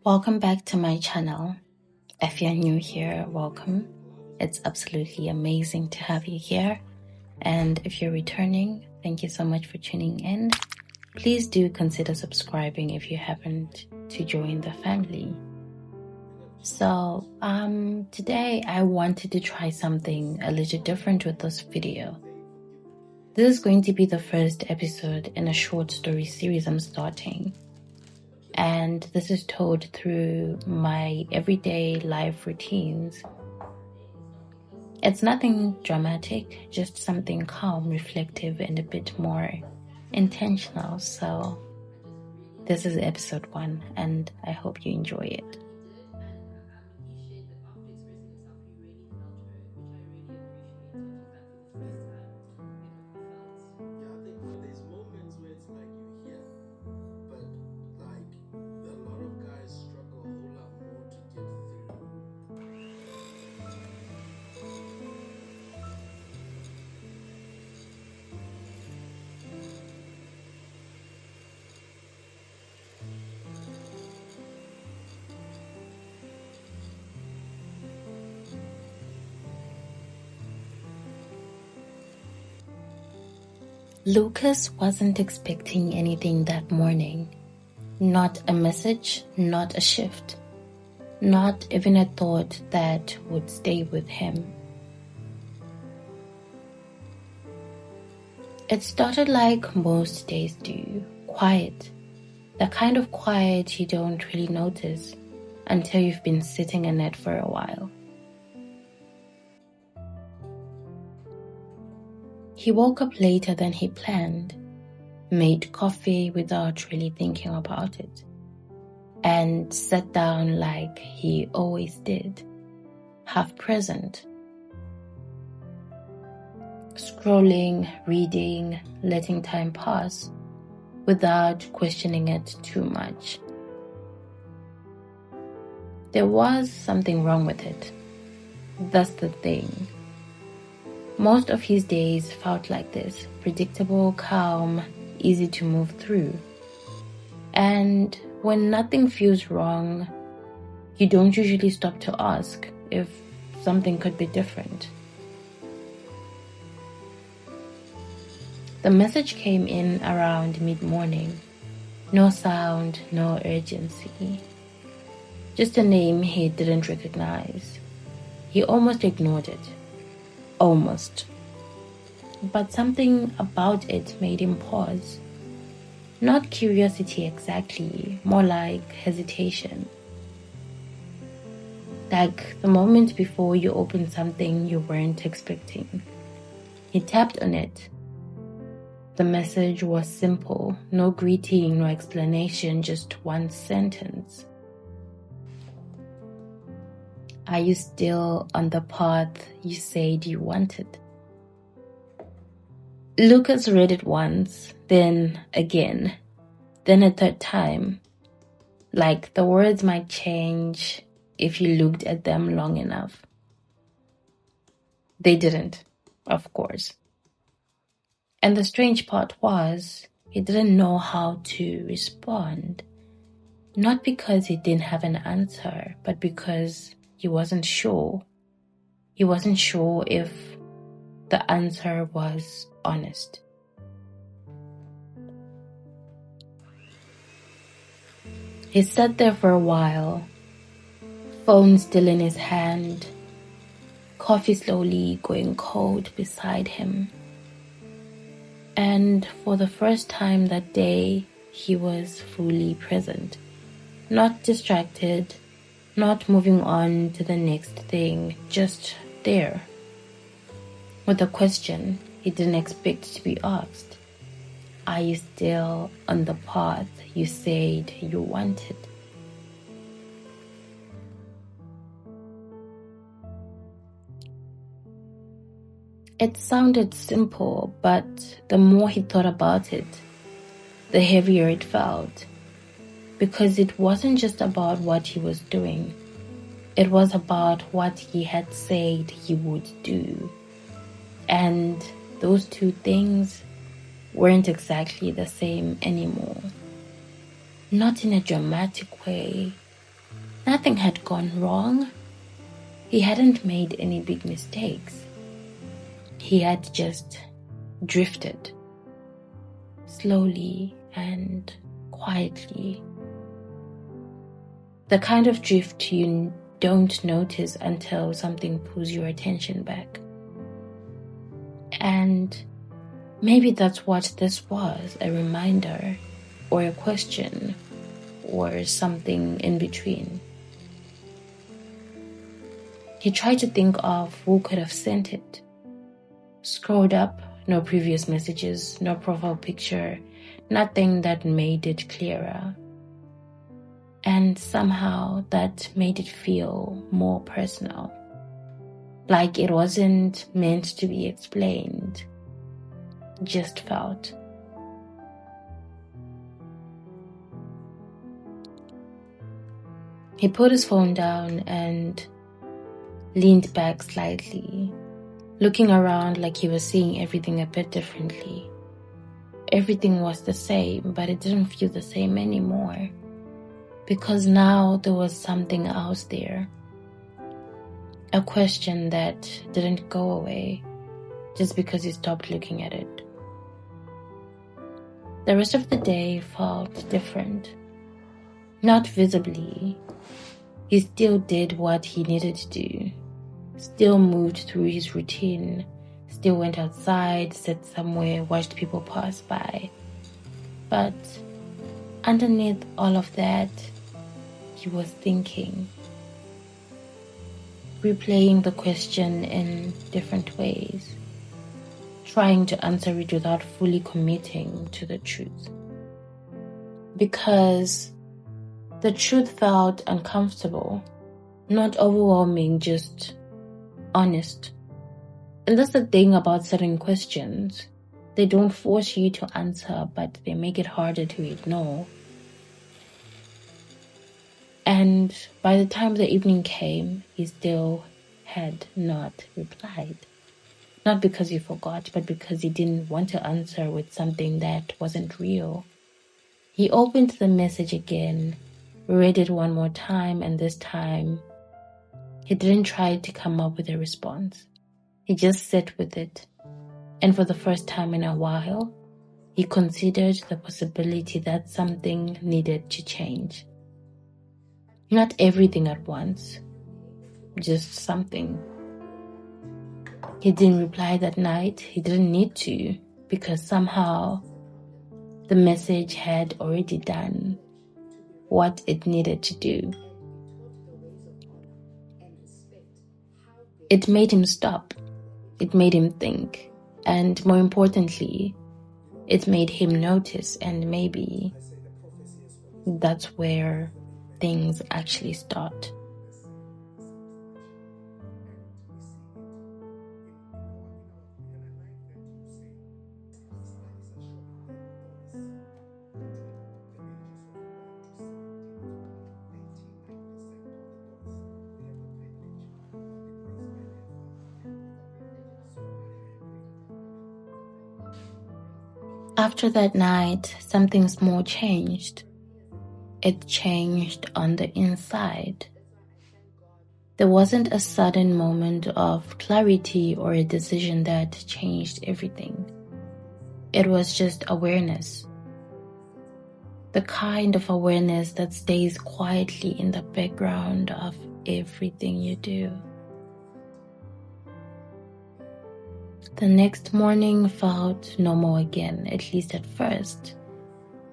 Welcome back to my channel. If you're new here, welcome. It's absolutely amazing to have you here. And if you're returning, thank you so much for tuning in. Please do consider subscribing if you haven't to join the family. So today I wanted to try something a little different with this video. This is going to be the first episode in a short story series I'm starting. And this is told through my everyday life routines. It's nothing dramatic, just something calm, reflective, and a bit more intentional. So this is episode 1, and I hope you enjoy it. Lucas wasn't expecting anything that morning. Not a message, not a shift, not even a thought that would stay with him. It started like most days do, quiet. The kind of quiet you don't really notice until you've been sitting in it for a while. He woke up later than he planned, made coffee without really thinking about it, and sat down like he always did, half present. Scrolling, reading, letting time pass without questioning it too much. There was something wrong with it. That's the thing. Most of his days felt like this, predictable, calm, easy to move through. And when nothing feels wrong, you don't usually stop to ask if something could be different. The message came in around mid-morning. No sound, no urgency. Just a name he didn't recognize. He almost ignored it. Almost. But something about it made him pause. Not curiosity exactly, more like hesitation. Like the moment before you opened something you weren't expecting. He tapped on it. The message was simple, no greeting, no explanation, just one sentence. Are you still on the path you said you wanted? Lucas read it once, then again, then a third time. Like the words might change if you looked at them long enough. They didn't, of course. And the strange part was, he didn't know how to respond. Not because he didn't have an answer, but because he wasn't sure. He wasn't sure if the answer was honest. He sat there for a while, phone still in his hand, coffee slowly going cold beside him. And for the first time that day, he was fully present, not distracted, not moving on to the next thing, just there. With a question he didn't expect to be asked. Are you still on the path you said you wanted? It sounded simple, but the more he thought about it, the heavier it felt. Because it wasn't just about what he was doing. It was about what he had said he would do. And those two things weren't exactly the same anymore. Not in a dramatic way, Nothing had gone wrong. He hadn't made any big mistakes. He had just drifted, slowly and quietly. The kind of drift you don't notice until something pulls your attention back. And maybe that's what this was, a reminder or a question or something in between. He tried to think of who could have sent it. Scrolled up, no previous messages, no profile picture, nothing that made it clearer. And somehow that made it feel more personal. Like it wasn't meant to be explained, just felt. He put his phone down and leaned back slightly, looking around like he was seeing everything a bit differently. Everything was the same, but it didn't feel the same anymore. Because now there was something else there. A question that didn't go away just because he stopped looking at it. The rest of the day felt different. Not visibly. He still did what he needed to do. Still moved through his routine. Still went outside, sat somewhere, watched people pass by. But underneath all of that, he was thinking, replaying the question in different ways, trying to answer it without fully committing to the truth. Because the truth felt uncomfortable, not overwhelming, just honest. And that's the thing about certain questions. They don't force you to answer, but they make it harder to ignore. And by the time the evening came, he still had not replied. Not because he forgot, but because he didn't want to answer with something that wasn't real. He opened the message again, read it one more time, and this time, he didn't try to come up with a response. He just sat with it. And for the first time in a while, he considered the possibility that something needed to change. Not everything at once, just something. He didn't reply that night. He didn't need to, because somehow the message had already done what it needed to do. It made him stop. It made him think. And more importantly, it made him notice, and maybe that's where things actually start. After that night, something small changed. It changed on the inside. There wasn't a sudden moment of clarity or a decision that changed everything. It was just awareness. The kind of awareness that stays quietly in the background of everything you do. The next morning felt normal again, at least at first.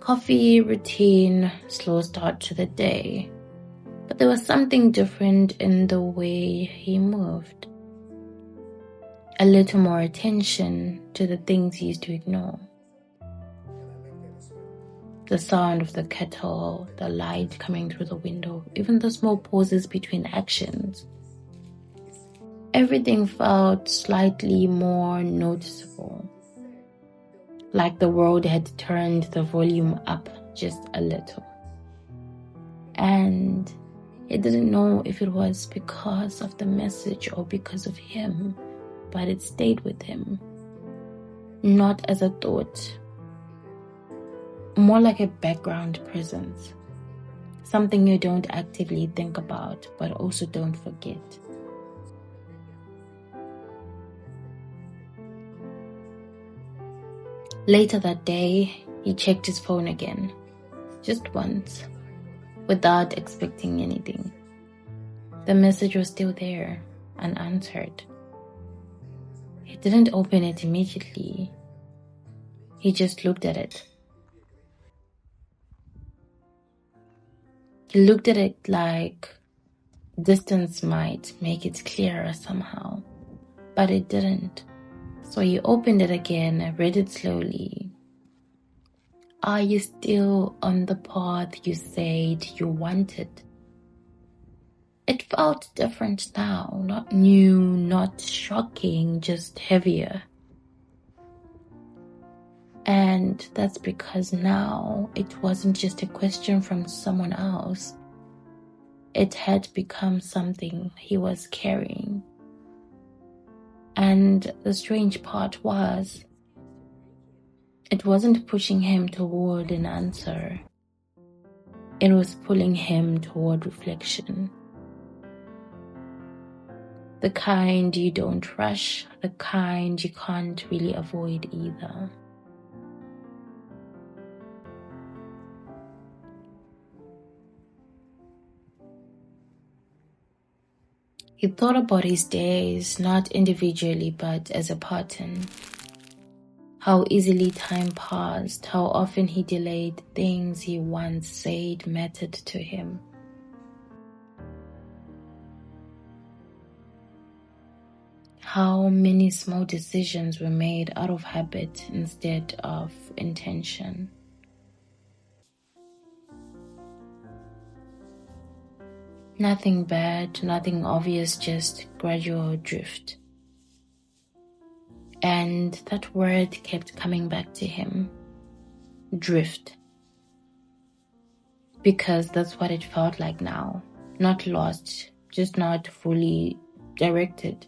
Coffee, routine, slow start to the day. But there was something different in the way he moved. A little more attention to the things he used to ignore. The sound of the kettle, the light coming through the window, even the small pauses between actions. Everything felt slightly more noticeable. Like the world had turned the volume up just a little. And he didn't know if it was because of the message or because of him, but it stayed with him. Not as a thought, more like a background presence. something you don't actively think about, but also don't forget. Later that day, he checked his phone again, just once, without expecting anything. The message was still there, unanswered. He didn't open it immediately. He just looked at it. He looked at it like distance might make it clearer somehow, but it didn't. So he opened it again and read it slowly. Are you still on the path you said you wanted? It felt different now, not new, not shocking, just heavier. And that's because now it wasn't just a question from someone else. It had become something he was carrying. And the strange part was, it wasn't pushing him toward an answer. It was pulling him toward reflection. The kind you don't rush, the kind you can't really avoid either. He thought about his days, not individually, but as a pattern. How easily time passed, how often he delayed things he once said mattered to him. How many small decisions were made out of habit instead of intention. Nothing bad, nothing obvious, just gradual drift. And that word kept coming back to him. Drift. Because that's what it felt like now. Not lost, just not fully directed.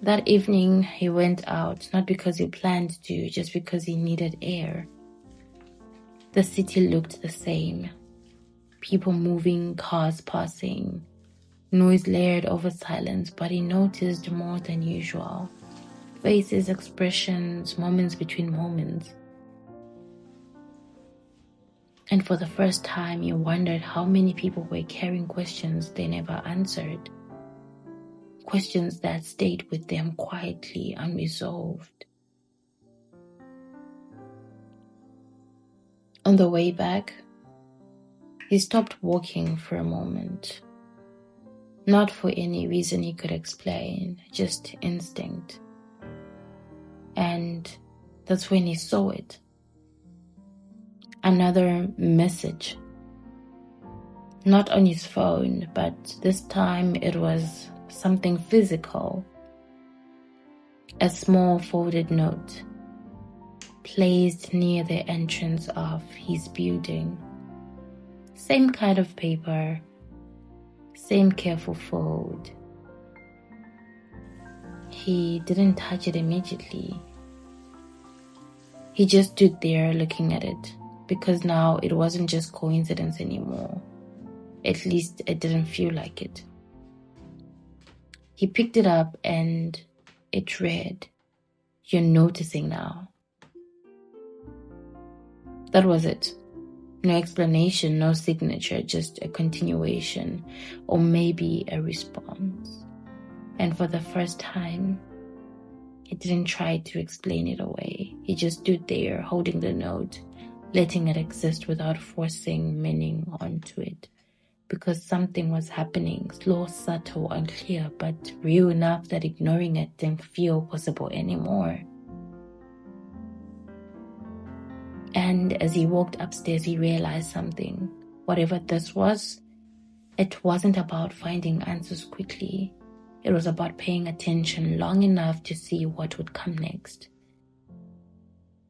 That evening, he went out, not because he planned to, just because he needed air. The city looked the same. People moving, cars passing, noise layered over silence, but he noticed more than usual. Faces, expressions, moments between moments. And for the first time, he wondered how many people were carrying questions they never answered. Questions that stayed with them quietly, unresolved. On the way back, he stopped walking for a moment. Not for any reason he could explain, just instinct. And that's when he saw it. Another message. Not on his phone, but this time it was something physical. A small folded note placed near the entrance of his building. Same kind of paper, same careful fold. He didn't touch it immediately. He just stood there looking at it, because now it wasn't just coincidence anymore. At least it didn't feel like it. He picked it up and it read, "You're noticing now." That was it. No explanation, no signature, just a continuation, or maybe a response. And for the first time, he didn't try to explain it away. He just stood there holding the note, letting it exist without forcing meaning onto it. Because something was happening, slow, subtle, unclear, but real enough that ignoring it didn't feel possible anymore. And as he walked upstairs, he realized something. Whatever this was, it wasn't about finding answers quickly. It was about paying attention long enough to see what would come next.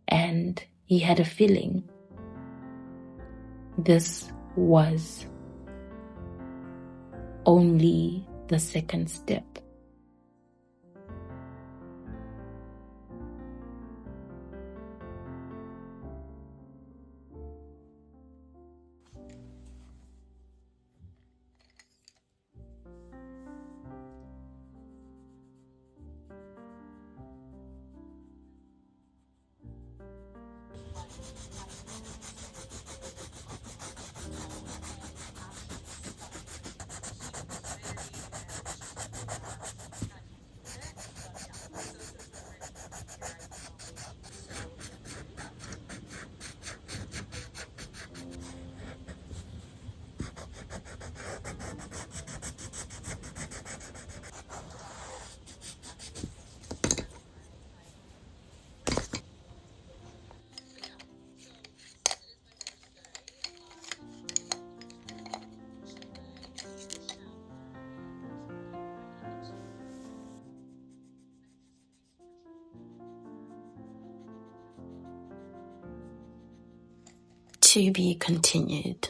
And he had a feeling. This was only the second step. to be continued.